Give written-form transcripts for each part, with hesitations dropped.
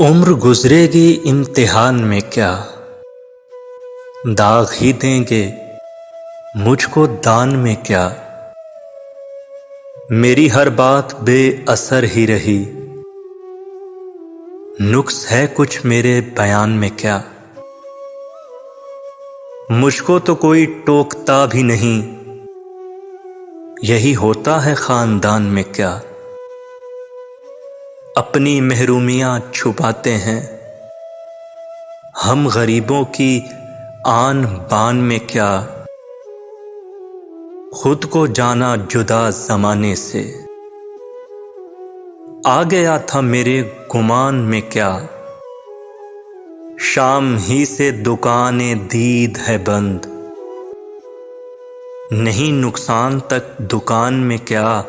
उम्र गुजरेगी इम्तिहान में क्या, दाग ही देंगे मुझको दान में क्या। मेरी हर बात बेअसर ही रही, नुक्स है कुछ मेरे बयान में क्या। मुझको तो कोई टोकता भी नहीं, यही होता है खानदान में क्या। अपनी महरूमियां छुपाते हैं हम गरीबों की आन बान में क्या। खुद को जाना जुदा जमाने से, आ गया था मेरे गुमान में क्या। शाम ही से दुकानें दीद है बंद, नहीं नुकसान तक दुकान में क्या।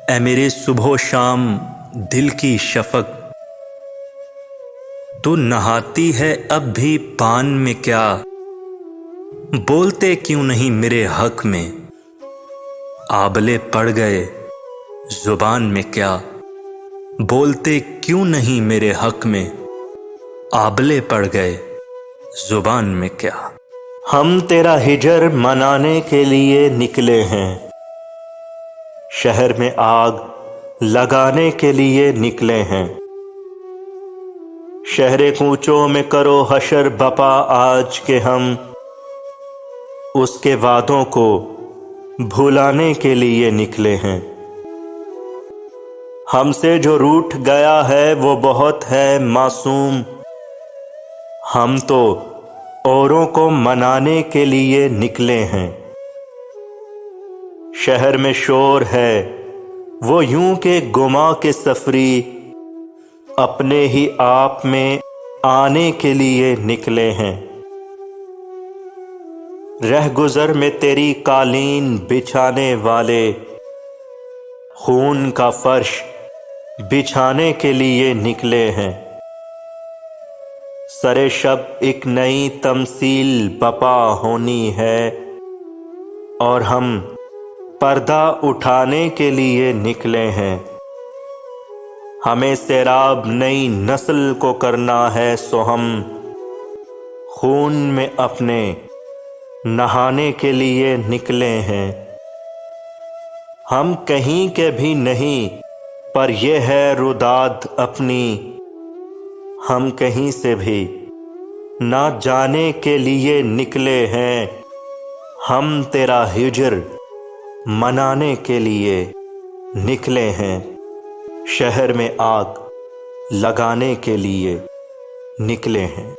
ऐ मेरे सुबह शाम दिल की शफक, तू नहाती है अब भी पान में क्या। बोलते क्यों नहीं मेरे हक में, आबले पड़ गए जुबान में क्या। बोलते क्यों नहीं मेरे हक में, आबले पड़ गए जुबान में क्या। हम तेरा हिजर मनाने के लिए निकले हैं, शहर में आग लगाने के लिए निकले हैं। शहरे कूचों में करो हशर बपा आज के हम, उसके वादों को भुलाने के लिए निकले हैं। हमसे जो रूठ गया है वो बहुत है मासूम, हम तो औरों को मनाने के लिए निकले हैं। शहर में शोर है वो यूं के गुमा के सफरी, अपने ही आप में आने के लिए निकले हैं। रह गुजर में तेरी कालीन बिछाने वाले, खून का फर्श बिछाने के लिए निकले हैं। सरे शब एक नई तमसील बपा होनी है, और हम पर्दा उठाने के लिए निकले हैं। हमें सैराब नई नस्ल को करना है, सो हम खून में अपने नहाने के लिए निकले हैं। हम कहीं के भी नहीं पर यह है रुदाद अपनी, हम कहीं से भी ना जाने के लिए निकले हैं। हम तेरा हिजर मनाने के लिए निकले हैं, शहर में आग लगाने के लिए निकले हैं।